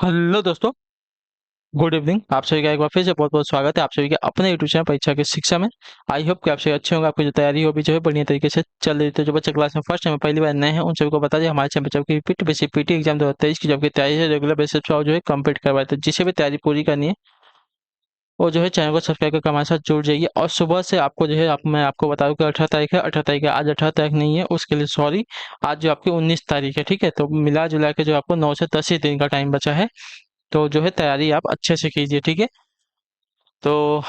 Hello दोस्तों। Good evening. आप सभी का एक बार फिर से बहुत बहुत स्वागत है आप सभी के अपने यूट्यूब चैनल परीक्षा की शिक्षा में। आई होप कि आप सभी अच्छे होंगे। आपकी जो तैयारी हो भी जो है बढ़िया तरीके से चल रही है। तो जो बच्चे क्लास में फर्स्ट टाइम पहली बार नए हैं उन सभी को बता दें हमारे चैनल पर जबकि पीटी बेसिक पीटी एग्जाम 2023 की जबकि तैयारी है रेगुलर बेसिस पर जो है कंप्लीट करवाए। तो जिसे भी तैयारी पूरी करनी है वो जो है चैनल को सब्सक्राइब करके हमारे साथ जुड़ जाइए। और सुबह से आपको जो है मैं आपको बता दूं कि 18 तारीख है। 18 तारीख है, आज 18 तारीख नहीं है, उसके लिए सॉरी। आज जो आपकी 19 तारीख है, ठीक है। तो मिला जुला के जो आपको 9 से 10 ही दिन का टाइम बचा है। तो जो है तैयारी आप अच्छे से कीजिए, ठीक है। तो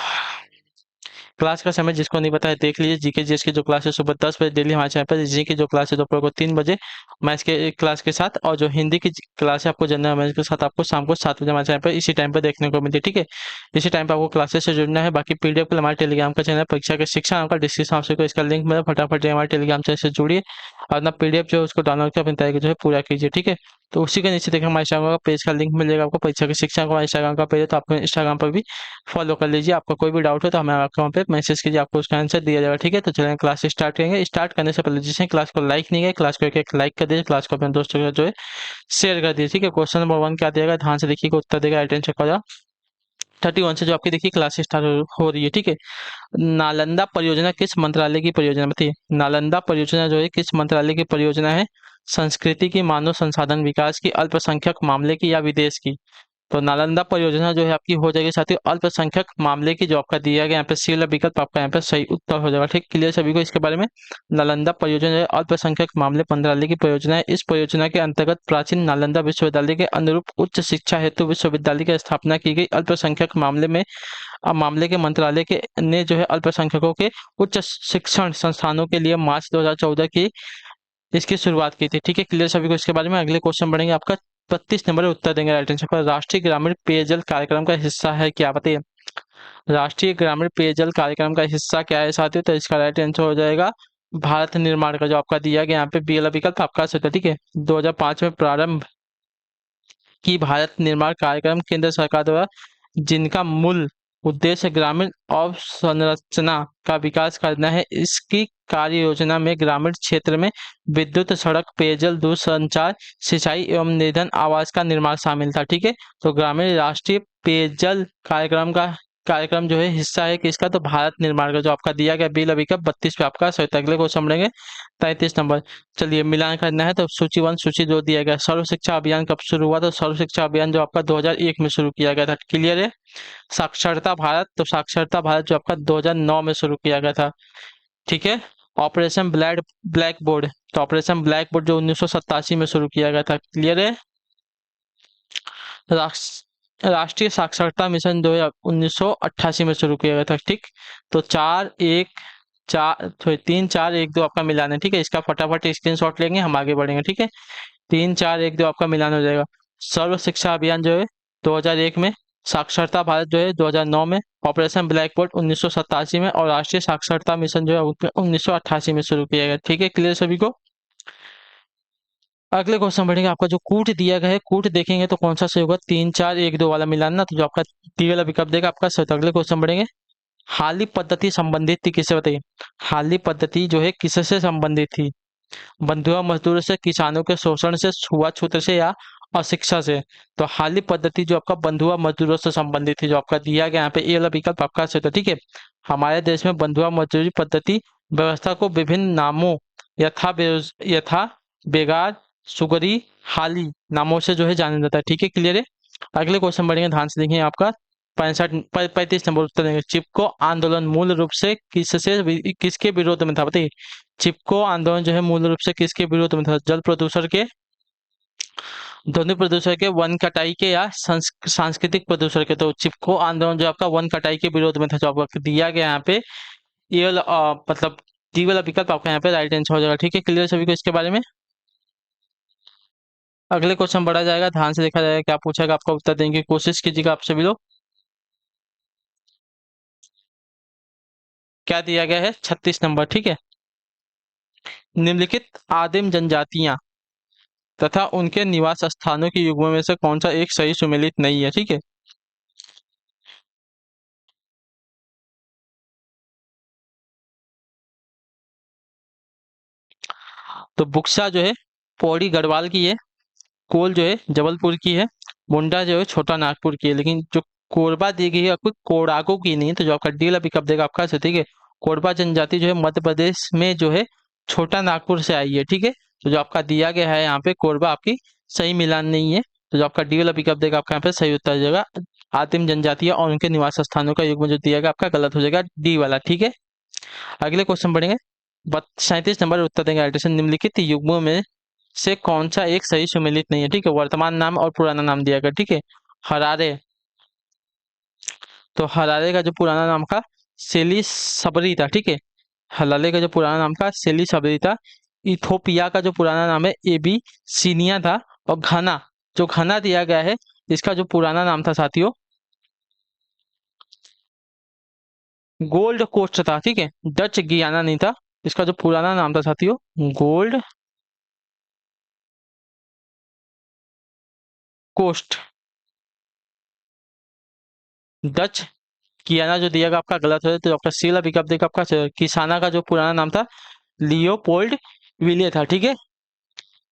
क्लास का समय जिसको नहीं पता है देख लीजिए। जीके जीएस की जो क्लास है सुबह 10 बजे डेली हमारे चैनल पर। जी की जो क्लास है दोपहर को 3 बजे मैथ्स के क्लास के साथ। और जो हिंदी की क्लास है आपको जनरल नॉलेज के साथ आपको शाम को 7 बजे हमारे चैनल पर इसी टाइम पर देखने को मिलती है, ठीक है। इसी टाइम पर आपको क्लासेस से जुड़ना है। बाकी पीडीएफ के लिए हमारे टेलीग्राम का चैनल परीक्षा के शिक्षा नाम का डिस्क्रिप्शन ऑप्शन को इसका लिंक मिला, फटाफट जाइए हमारे टेलीग्राम चैनल से जुड़िए और अपना पीडीएफ जो है उसको डाउनलोड कर अपनी तैयारी को जो है पूरा कीजिए, ठीक है। तो उसी के नीचे देखिए हमारे इंस्टाग्राम का पेज का लिंक मिलेगा आपको। परीक्षा की शिक्षा का हमारे इंस्टाग्राम का पेज है, तो आपको इंस्टाग्राम पर भी फॉलो कर लीजिए। आपका कोई भी डाउट हो तो हमें आपके वहाँ पे मैसेज कीजिए, आपको उसका आंसर दिया जाएगा, ठीक है। तो चलिए क्लास स्टार्ट करेंगे। स्टार्ट करने से पहले जिसने क्लास को लाइक नहीं किया क्लास को एक लाइक कर दीजिए, क्लास को अपने दोस्तों के साथ जो है शेयर कर दीजिए, ठीक है। क्वेश्चन नंबर 1 क्या देगा ध्यान से देखिए, उत्तर देगा अटेंशन चेक करा 31 से जो आपकी देखिए क्लास स्टार्ट हो रही है, ठीक है। नालंदा परियोजना किस मंत्रालय की परियोजना बताइए। नालंदा परियोजना जो है किस मंत्रालय की परियोजना है। संस्कृति की, मानव संसाधन विकास की, अल्पसंख्यक मामले की या विदेश की। तो नालंदा परियोजना जो है आपकी हो जाएगी साथियों अल्पसंख्यक मामले की। जो आपका दिया गया यहाँ पे सी वाला विकल्प आपका यहाँ पे सही उत्तर हो जाएगा, ठीक। क्लियर सभी को इसके बारे में। नालंदा परियोजना जो है अल्पसंख्यक मामले मंत्रालय की परियोजना है। इस परियोजना के अंतर्गत प्राचीन नालंदा विश्वविद्यालय के अनुरूप उच्च शिक्षा हेतु विश्वविद्यालय की स्थापना की गई। अल्पसंख्यक मामले में मामले के मंत्रालय के ने जो है अल्पसंख्यकों के उच्च शिक्षण संस्थानों के लिए मार्च 2014 की इसकी शुरुआत की थी, ठीक है। क्लियर सभी को इसके बारे में। अगले क्वेश्चन बढ़ेंगे आपका 32 नंबर उत्तर देंगे राइट आंसर पर। राष्ट्रीय ग्रामीण पेयजल कार्यक्रम का हिस्सा है क्या बताइए। राष्ट्रीय ग्रामीण पेयजल कार्यक्रम का हिस्सा क्या है साथियों। तो इसका राइट आंसर हो जाएगा भारत निर्माण का। जो आपका दिया गया यहाँ पे बी वाला विकल्प आपका सही था, ठीक है। 2005 में प्रारंभ की भारत निर्माण कार्यक्रम केंद्र सरकार द्वारा जिनका मूल उद्देश्य ग्रामीण अवसंरचना का विकास करना है। इसकी कार्य योजना में ग्रामीण क्षेत्र में विद्युत, सड़क, पेयजल, दूरसंचार, सिंचाई एवं निर्धन आवास का निर्माण शामिल था, ठीक है। तो ग्रामीण राष्ट्रीय पेयजल कार्यक्रम जो है हिस्सा है किसका। तो भारत निर्माण का। जो आपका दिया गया बिल अभी का 32 पे आपका सही था। अगले क्वेश्चन बढ़ेंगे 33 नंबर। चलिए मिलान करना है तो सूची 1 सूची 2 दिया गया। सर्व शिक्षा अभियान कब शुरू हुआ। तो सर्व शिक्षा अभियान जो आपका 2001 में शुरू किया गया था, क्लियर है। साक्षरता भारत, तो साक्षरता भारत जो आपका 2009 में शुरू किया गया था, ठीक है। ऑपरेशन ब्लैक बोर्ड, तो ऑपरेशन ब्लैक बोर्ड जो 1987 में शुरू किया गया था, क्लियर है। राष्ट्रीय साक्षरता मिशन जो है 1988 में शुरू किया गया था, ठीक। तो 3 4 1 2 आपका मिलान है, ठीक है। इसका फटाफट स्क्रीनशॉट लेंगे, हम आगे बढ़ेंगे, ठीक है। 3 4 1 2 आपका मिलान हो जाएगा। सर्व शिक्षा अभियान जो है 2001 में, साक्षरता भारत जो है 2009 में, ऑपरेशन ब्लैक बोर्ड 1987 में और राष्ट्रीय साक्षरता मिशन जो है 1988 में शुरू किया गया, ठीक है। क्लियर सभी को। अगले क्वेश्चन बढ़ेंगे। आपका जो कूट दिया गया है कूट देखेंगे तो कौन सा सही होगा। 3 4 1 2 वाला मिलान ना, तो जो आपका डी वाला विकल्प देगा आपका सही। तो अगले क्वेश्चन बढ़ेंगे। हाली पद्धति संबंधित थी किससे बताइए। हाली पद्धति जो है किससे संबंधित थी। बंधुआ मजदूर से, किसानों के शोषण से, छुआछूत से या अशिक्षा से। तो हाली पद्धति जो आपका बंधुआ मजदूरों से संबंधित थी। जो आपका दिया गया यहाँ पे ये वाला विकल्प आपका सही था, ठीक है। हमारे देश में बंधुआ मजदूरी पद्धति व्यवस्था को विभिन्न नामों यथा बेगार, सुगरी, हाली नामों से जो है जाना जाता है, ठीक है। क्लियर है। अगले क्वेश्चन बढ़ेंगे, ध्यान से देखिए आपका 35 नंबर उत्तर देंगे। चिपको आंदोलन मूल रूप से किसके विरोध में था बताइए। चिपको आंदोलन जो है मूल रूप से किसके विरोध में था। जल प्रदूषण के, ध्वनि प्रदूषण के, वन कटाई के या सांस्कृतिक प्रदूषण के। तो चिपको आंदोलन जो आपका वन कटाई के विरोध में था। जो आपका दिया गया यहाँ पे ये वाला मतलब डी वाला विकल्प आपका यहाँ पे राइट आंसर हो जाएगा, ठीक है। क्लियर सभी को इसके बारे में। अगले क्वेश्चन बढ़ा जाएगा, ध्यान से देखा जाएगा क्या पूछेगा, आपका उत्तर देने की कोशिश कीजिएगा आप सभी लोग। क्या दिया गया है 36 नंबर, ठीक है। निम्नलिखित आदिम जनजातियां तथा उनके निवास स्थानों की युग्मों में से कौन सा एक सही सुमेलित नहीं है, ठीक है। तो बुक्सा जो है पौड़ी गढ़वाल की है। कोल जो है जबलपुर की है। मुंडा जो है छोटा नागपुर की है, लेकिन जो कोरबा दी गई है आपको कोडागू की नहीं है, तो जो आपका डी वाला विकल्प देगा आपका सही, ठीक है। कोरबा जनजाति जो है मध्य प्रदेश में जो है छोटा नागपुर से आई है, ठीक है। तो जो आपका दिया गया है यहाँ पे कोरबा आपकी सही मिलान नहीं है, तो जो आपका डी वाला विकल्प देगा आपका यहाँ पे सही उत्तर हो जाएगा। आदिम जनजातियां और उनके निवास स्थानों का युग्म जो दिया गया आपका गलत हो जाएगा, डी वाला, ठीक है। अगले क्वेश्चन बढ़ेंगे। 37 नंबर उत्तर देंगे राइट। निम्नलिखित युग्मों में से कौन सा एक सही सुमेलित नहीं है, ठीक है। वर्तमान नाम और पुराना नाम दिया गया, ठीक है। हरारे, तो हरारे का जो पुराना नाम था सेली सबरी था, ठीक है। हलाले का जो पुराना नाम था सेली सबरी था। इथोपिया का जो पुराना नाम है एबी सीनिया था। और घना, जो घना दिया गया है इसका जो पुराना नाम था साथियों गोल्ड कोस्ट था, ठीक है। डच गियाना नहीं था, इसका जो पुराना नाम था साथियों गोल्ड कोस्ट। डच कियाना जो दिया गया आपका गलत है, तो आपका सी वाला विकल्प देगा आपका किसाना का जो पुराना नाम था लियोपोल्ड विलिय था, ठीक है।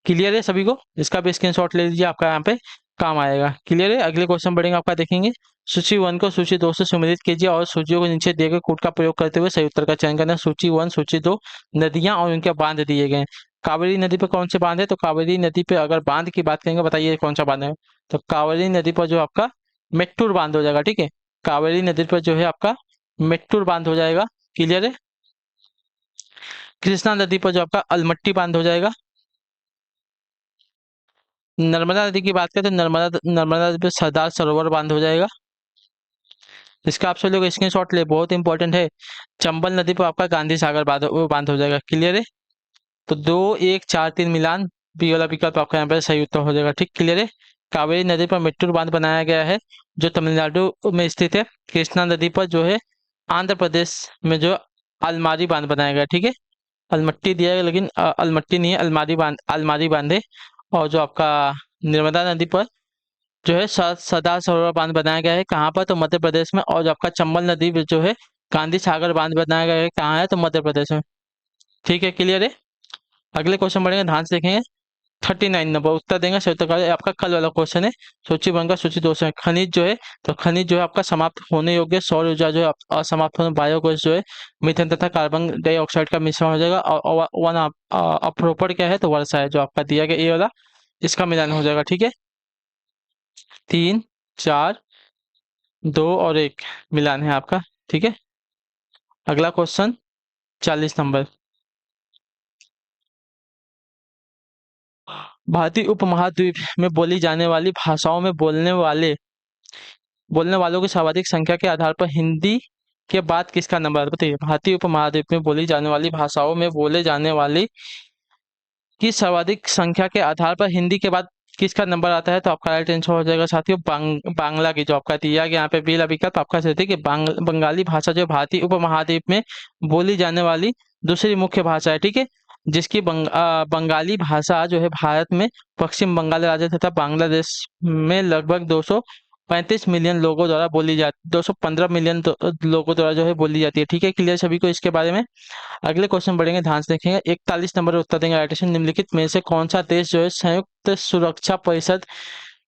क्लियर है सभी को? इसका भी स्क्रीनशॉट ले लीजिए, आपका यहाँ पे काम आएगा। क्लियर है? अगले क्वेश्चन बढ़ेंगे, आपका देखेंगे। सूची 1 को सूची 2 से सुमेलित कीजिए और सूचियों को नीचे दिए गए कोड का प्रयोग करते हुए सही उत्तर का चयन करना। सूची 1 सूची 2 नदियां और उनके बांध दिए गए हैं। कावेरी नदी पर कौन से बांध है? तो कावेरी नदी पे अगर बांध की बात करेंगे, बताइए कौन सा बांध है? तो कावेरी नदी पर जो आपका मेट्टूर बांध हो जाएगा, ठीक है। कावेरी नदी पर जो है आपका मेट्टूर बांध हो जाएगा। क्लियर है? कृष्णा नदी पर जो आपका अलमट्टी बांध हो जाएगा। नर्मदा नदी की बात करें तो नर्मदा नर्मदा नदी पे सरदार सरोवर बांध हो जाएगा। इसका आप सब लोग स्क्रीनशॉट ले, बहुत इंपॉर्टेंट है। चंबल नदी पर आपका गांधी सागर बांध वो बांध हो जाएगा। क्लियर है? तो 2 1 4 3 मिलान बी वाला विकल्प आपका यहाँ पे सही उत्तर हो जाएगा, ठीक। क्लियर है? कावेरी नदी पर मेट्टूर बांध बनाया गया है जो तमिलनाडु में स्थित है। कृष्णा नदी पर जो है आंध्र प्रदेश में जो अलमारी बांध बनाया गया है, ठीक है। अलमट्टी दिया है लेकिन अलमट्टी नहीं है, अलमारी बांध है। और जो आपका नर्मदा नदी पर जो है सरदार सरोवर बांध बनाया गया है, कहाँ पर? तो मध्य प्रदेश में। और जो आपका चंबल नदी में जो है गांधी सागर बांध बनाया गया है, कहाँ है? तो मध्य प्रदेश में। ठीक है, क्लियर है? अगले क्वेश्चन बढ़ेंगे, ध्यान से देखेंगे। 39 नंबर उत्तर देंगे सही उत्तर का, आपका कल वाला क्वेश्चन है। सूची बनकर सूची 2 से खनिज जो है, तो खनिज जो है आपका समाप्त होने योग्य सौर ऊर्जा जो है असमाप्त होने बायोगैस जो है मीथेन तथा कार्बन डाइऑक्साइड का मिश्रण हो जाएगा। और वन अपरोपण क्या है? तो वर्षा है, जो आपका दिया गया ए वाला इसका मिलान हो जाएगा, ठीक है। 3 4 2 और 1 मिलान है आपका, ठीक है। अगला क्वेश्चन 40 नंबर। भारतीय उपमहाद्वीप में बोली जाने वाली भाषाओं में बोलने वालों की सर्वाधिक संख्या के आधार पर हिंदी के बाद किसका नंबर आता है? बताइए, भारतीय उपमहाद्वीप में बोली जाने वाली भाषाओं में बोले जाने वाली की सर्वाधिक संख्या के आधार पर हिंदी के बाद किसका नंबर आता है? तो आपका राइट आंसर हो जाएगा साथियों बांग्ला की, जो आपका दिया गया यहाँ पे बी विकल्प आपका सही है कि बंगाली भाषा जो भारतीय उपमहाद्वीप में बोली जाने वाली दूसरी मुख्य भाषा है, ठीक है। जिसकी बंगाली भाषा जो है भारत में पश्चिम बंगाल राज्य तथा बांग्लादेश में लगभग 235 मिलियन लोगों द्वारा बोली जाती 215 मिलियन लोगों द्वारा जो है बोली जाती है, ठीक है। क्लियर सभी को इसके बारे में? अगले क्वेश्चन बढ़ेंगे, ध्यान से देखेंगे। 41 नंबर उत्तर देंगे राइट। निम्नलिखित में से कौन सा देश जो है संयुक्त सुरक्षा परिषद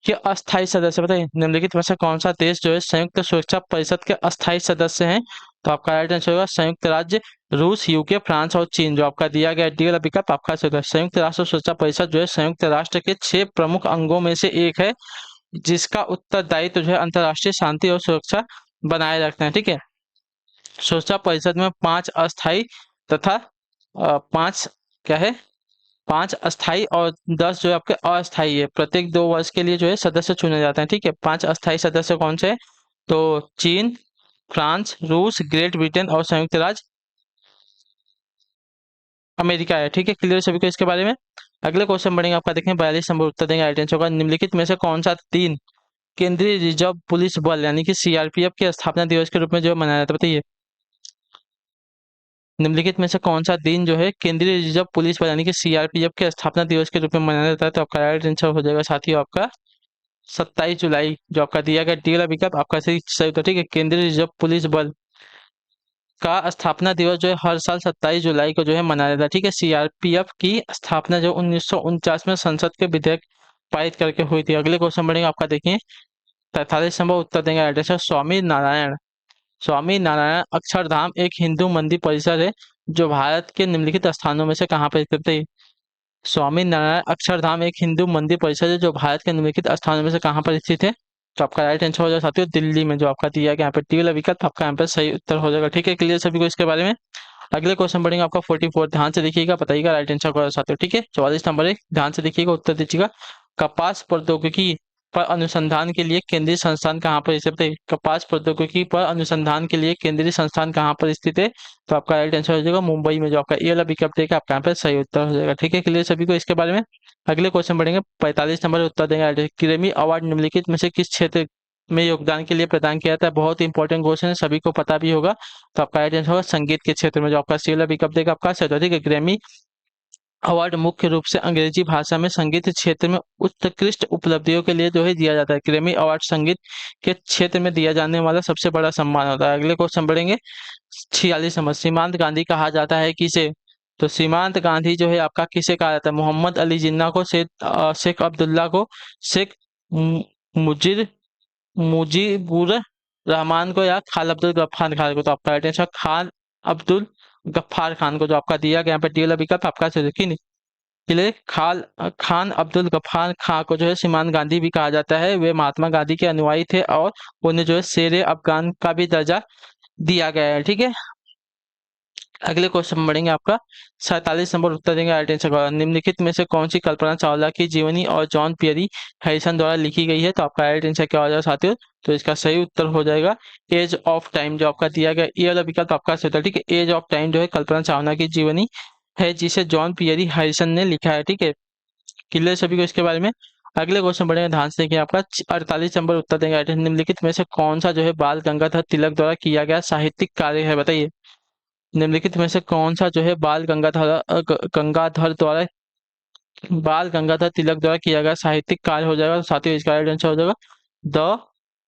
के अस्थायी सदस्य? बताइए, निम्नलिखित में से कौन सा देश जो है संयुक्त सुरक्षा परिषद के अस्थायी सदस्य हैं? तो आपका राइट आंसर होगा संयुक्त राज्य, रूस, यूके, फ्रांस और चीन। जो आपका दिया गया डी वाला विकल्प आपका सही होगा। संयुक्त राष्ट्र सुरक्षा परिषद जो है संयुक्त राष्ट्र के 6 प्रमुख अंगों में से एक है, जिसका उत्तरदायित्व जो है अंतर्राष्ट्रीय शांति और सुरक्षा बनाए रखना है, ठीक है। सुरक्षा परिषद में 5 अस्थायी तथा 5 क्या है 5 अस्थायी और 10 जो है आपके अस्थायी है। प्रत्येक 2 वर्ष के लिए जो है सदस्य चुने जाते हैं, ठीक है। 5 अस्थायी सदस्य कौन से हैं? तो चीन, फ्रांस, रूस, ग्रेट ब्रिटेन और संयुक्त राज्य अमेरिका है, ठीक है। क्लियर सभी को इसके बारे में? अगले क्वेश्चन बढ़ेंगे, आपका देखें 42 नंबर उत्तर देंगे राइट आंसर होगा। निम्नलिखित में से कौन सा 3 केंद्रीय रिजर्व पुलिस बल यानी कि सीआरपीएफ के स्थापना दिवस के रूप में जो है मनाया जाता है? बताइए, निम्नलिखित में से कौन सा दिन जो है केंद्रीय रिजर्व पुलिस बल यानी कि सीआरपीएफ के स्थापना दिवस के रूप में मनाया जाता है? तो आपका राइट आंसर हो जाएगा साथियों आपका 27 जुलाई। जो आपका दिया गया डी वाला विकल्प आपका सही सही उत्तर, ठीक है। केंद्रीय रिजर्व पुलिस बल का स्थापना दिवस जो है हर साल 27 जुलाई को जो है मनाया जाता है, ठीक है। सीआरपीएफ की स्थापना जो 1949 में संसद के विधेयक पारित करके हुई थी। अगले क्वेश्चन बढ़ेंगे आपका, देखिए 43 नंबर उत्तर देंगे राइट आंसर स्वामी नारायण। स्वामी नारायण अक्षरधाम एक हिंदू मंदिर परिसर है जो भारत के निम्नलिखित स्थानों में से कहाँ पर स्थित है? स्वामी नारायण अक्षरधाम एक हिंदू मंदिर परिसर है जो भारत के निम्नलिखित स्थानों में से कहाँ पर स्थित है? तो आपका राइट आंसर हो जाएगा साथियों दिल्ली में, जो आपका दिया गया यहाँ पे डी वाला विकल्प आपका यहाँ पे सही उत्तर हो जाएगा। ठीक है, क्लियर सभी को इसके बारे में। अगले क्वेश्चन बढ़ेंगे आपका 44, ध्यान से देखिएगा, बताइएगा राइट आंसर कौन सा साथियों। ठीक है, 44 नंबर एक, ध्यान से देखिएगा, उत्तर दीजिएगा। कपास प्रौद्योगिकी पर अनुसंधान के लिए केंद्रीय संस्थान कहाँ पर स्थित है? कपास प्रौद्योगिकी पर अनुसंधान के लिए केंद्रीय संस्थान कहाँ पर स्थित है? तो आपका राइट आंसर हो जाएगा मुंबई में, जो आपका ए वाला विकल्प देगा आपका यहाँ पे सही उत्तर हो जाएगा। ठीक है, क्लियर सभी को इसके बारे में। अगले क्वेश्चन बढ़ेंगे 45 नंबर उत्तर देंगे। ग्रैमी अवार्ड निम्नलिखित में से किस क्षेत्र में योगदान के लिए प्रदान किया जाता है? बहुत ही इंपॉर्टेंट क्वेश्चन है, सभी को पता भी होगा। तो आपका राइट आंसर होगा संगीत के क्षेत्र में, जो आपका सी वाला विकल्प देगा आपका सही। ठीक है, ग्रैमी अवार्ड मुख्य रूप से अंग्रेजी भाषा में संगीत क्षेत्र में उत्कृष्ट उपलब्धियों के लिए जो है दिया जाता है। ग्रैमी अवार्ड संगीत के क्षेत्र में दिया जाने वाला सबसे बड़ा सम्मान होता है। अगले क्वेश्चन बढ़ेंगे 46 नंबर, सीमांत गांधी कहा जाता है किसे? तो सीमांत गांधी जो है आपका किसे कहा जाता है? मोहम्मद अली जिन्ना को, शेख अब्दुल्ला को, शेख मु- मुजिर मुजीबुर रहमान को, या खान अब्दुल गफ्फार खान को? तो आपका राइट आंसर खान अब्दुल गफ्फार खान को, जो आपका दिया गया यहाँ पे डी वाला विकल्प आपका सही है। इसलिए खान अब्दुल गफ्फार खां को जो है सीमांत गांधी भी कहा जाता है। वे महात्मा गांधी के अनुयायी थे और उन्हें जो है शेरे अफगान का भी दर्जा दिया गया है। ठीक है, अगले क्वेश्चन बढ़ेंगे आपका 47 नंबर उत्तर देंगे राइट आंसर का। निम्नलिखित में से कौन सी कल्पना चावला की जीवनी और जॉन पियरी हैरिसन द्वारा लिखी गई है? तो आपका राइट आंसर क्या हो जाएगा साथियों? तो इसका सही उत्तर हो जाएगा एज ऑफ टाइम, जो आपका दिया गया ये वाला विकल्प आपका सही होता है। ठीक है, एज ऑफ टाइम जो है कल्पना चावला की जीवनी है जिसे जॉन पियरी हैरिसन ने लिखा है। ठीक है, क्लियर सभी को इसके बारे में। अगले क्वेश्चन बढ़ेंगे, ध्यान से देखिए, आपका 48 नंबर उत्तर देंगे राइट आंसर। निम्नलिखित में से कौन सा जो है बाल गंगाधर तिलक द्वारा किया गया साहित्यिक कार्य है? बताइए, निम्नलिखित में से कौन सा जो है गंगाधर द्वारा बाल गंगाधर तिलक द्वारा किया गया साहित्यिक कार्य हो जाएगा? तो साथियों इसका राइट आंसर हो जाएगा द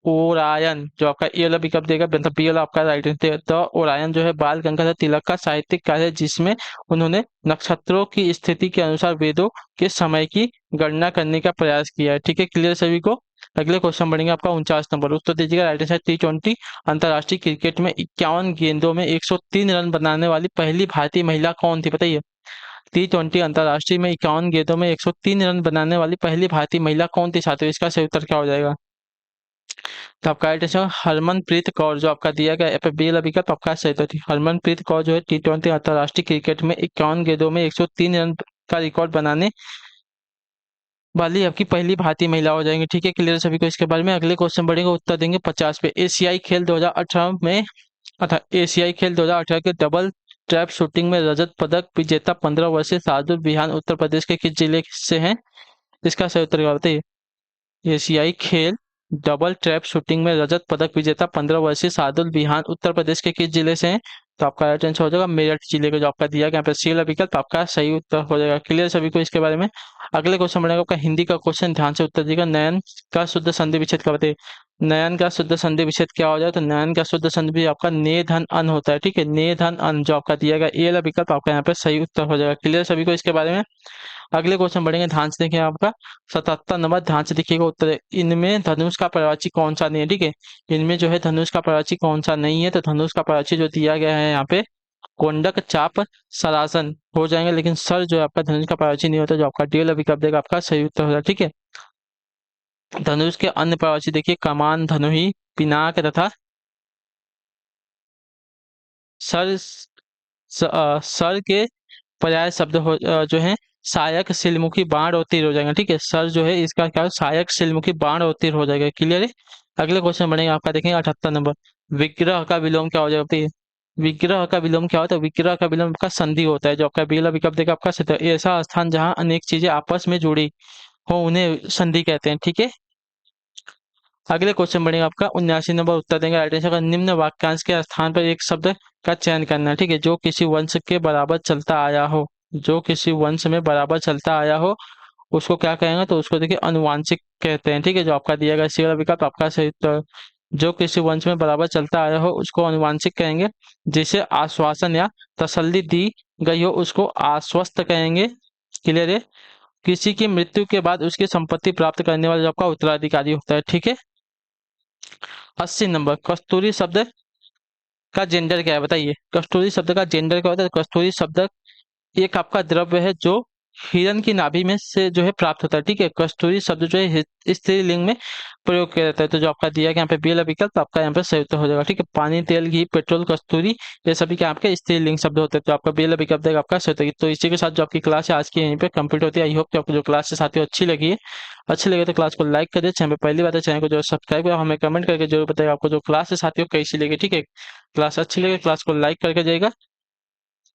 ओरायन, जो आपका ये वाला विकल्प देगा, मतलब बी वाला आपका राइट आंसर। द ओरायन जो है बाल गंगाधर तिलक का साहित्यिक कार्य है जिसमें उन्होंने नक्षत्रों की स्थिति के अनुसार वेदों के समय की गणना करने का प्रयास किया है। ठीक है, क्लियर सभी को। अगले क्वेश्चन बढ़ेंगे आपका 49 नंबर, उत्तर दीजिएगा राइट आंसर। T20 अंतर्राष्ट्रीय क्रिकेट में 51 गेंदों में 103 रन बनाने वाली पहली भारतीय महिला कौन थी? बताइए, T20 अंतर्राष्ट्रीय में 51 गेंदों में 103 रन बनाने वाली पहली भारतीय महिला कौन थी साथियों? इसका सही उत्तर क्या हो जाएगा? तो आपका राइट आंसर हरमनप्रीत कौर, जो आपका दिया गया एफबी वाला विकल्प आपका सही तो थी। हरमनप्रीत कौर जो है T20 अंतर्राष्ट्रीय क्रिकेट में 51 गेंदों में 103 रन का रिकॉर्ड बनाने वाली आपकी पहली भारतीय महिला हो जाएंगे। ठीक है, क्लियर सभी को इसके बारे में। अगले क्वेश्चन बढ़ेंगे, उत्तर देंगे 50 पे। एशियाई खेल 2018 में एशियाई खेल 2018 के डबल ट्रैप शूटिंग में रजत पदक विजेता 15 वर्षीय शार्दुल विहान उत्तर प्रदेश के किस जिले से हैं? इसका सही उत्तर क्या बताइए? एशियाई खेल डबल ट्रैप शूटिंग में रजत पदक विजेता 15 वर्षीय शार्दुल विहान उत्तर प्रदेश के किस जिले से हैं? तो आपका राइट आंसर हो जाएगा मेरठ जिले का, जो आपका दिया गया यहाँ पे सी वाला विकल्प आपका सही उत्तर हो जाएगा। क्लियर सभी को इसके बारे में। अगले क्वेश्चन बनेगा आपका हिंदी का क्वेश्चन, ध्यान से उत्तर दीजिएगा। नयन का शुद्ध संधि विच्छेद क्या बताइए? नयन का शुद्ध संधि विच्छेद क्या हो जाए? तो नयन का शुद्ध संधि भी आपका ने धन अन होता है। ठीक है, ने धन अन, जो आपका दिया गया ये वाला विकल्प आपका यहाँ पे सही उत्तर हो जाएगा। क्लियर सभी को इसके बारे में। अगले क्वेश्चन बढ़ेंगे, ध्यान से देखिए, आपका 77 नंबर, ध्यान से देखिएगा उत्तर है। इनमें धनुष का प्रवाची कौन सा नहीं है? ठीक है, इनमें जो है धनुष का प्रवाची कौन सा नहीं है? तो धनुष का प्रवाची जो दिया गया है यहाँ पे कोंडक चाप सरासन हो जाएंगे, लेकिन सर जो है आपका धनुष का प्रवाची नहीं होता, जो आपका डीएल विकल्प देगा आपका सही उत्तर होगा। ठीक है, धनुष के अन्य प्रवाची देखिए कमान, धनुही, पिनाक तथा सर। सर के पर्याय शब्द जो है सहायक सिलमुखी बाण और तीर हो जाएगा। ठीक है, सर जो है इसका क्या सहायक सिलमुखी बाण और तीर हो जाएगा। क्लियर है। अगले क्वेश्चन बनेगा आपका, देखेंगे 78 नंबर, विग्रह का विलोम क्या हो जाएगा? बताइए, विग्रह का विलोम क्या होता है? विग्रह का विलोम आपका संधि होता है, जो आपका बेला विकल्प देगा आपका सत्य। ऐसा स्थान जहां अनेक चीजें आपस में जुड़ी हो उन्हें संधि कहते हैं। ठीक है, अगले क्वेश्चन बढ़ेगा आपका 79 नंबर, उत्तर देंगे राइट आंसर का। निम्न वाक्यांश के स्थान पर एक शब्द का चयन करना है। ठीक है, जो किसी वंश के बराबर चलता आया हो, जो किसी वंश में बराबर चलता आया हो उसको क्या कहेंगे? तो उसको देखिए अनुवांशिक कहते हैं। ठीक है, जो आपका दिया गया सी वाला विकल्प आपका सही उत्तर। जो किसी वंश में बराबर चलता आया हो उसको अनुवांशिक कहेंगे। जिसे आश्वासन या तसल्ली दी गई हो उसको आश्वस्त कहेंगे। क्लियर है। किसी की मृत्यु के बाद उसकी संपत्ति प्राप्त करने वाला जो आपका उत्तराधिकारी होता है, ठीक है। 80 नंबर, कस्तूरी शब्द का जेंडर क्या है बताइए। कस्तूरी शब्द का जेंडर क्या होता है? कस्तूरी शब्द एक आपका द्रव्य है जो हिरण की नाभि में से जो है प्राप्त होता है, ठीक है। कस्तूरी शब्द जो है स्त्रीलिंग में प्रयोग किया जाता है, तो जो आपका दिया गया यहाँ पे बी वाला विकल्प, तो आपका यहाँ पे सही उत्तर हो जाएगा, ठीक है। पानी, तेल, घी, पेट्रोल, कस्तूरी, ये सभी क्या आपके स्त्रीलिंग शब्द होते हैं, तो आपका बी वाला विकल्प देगा आपका सही उत्तर। तो इसी के साथ जो आपकी क्लास है आज की यहीं पे कंप्लीट होती है। आई होप कि आपको जो क्लास है साथियों अच्छी लगी है। अच्छी लगे तो क्लास को लाइक कर दे, चैनल पे पहली बार है चैनल को जो सब्सक्राइब करो, हमें कमेंट करके जरूर बताइए आपको जो क्लास है साथियों कैसी लगी, ठीक है। क्लास अच्छी लगे क्लास को लाइक करके जाएगा।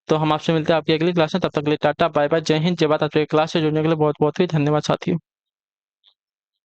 तो हम आपसे मिलते हैं आपकी अगली क्लास में, तब तक के लिए टाटा बाय बाय, जय हिंद, जय भारत। आपके क्लास से जुड़ने के लिए बहुत बहुत ही धन्यवाद साथियों।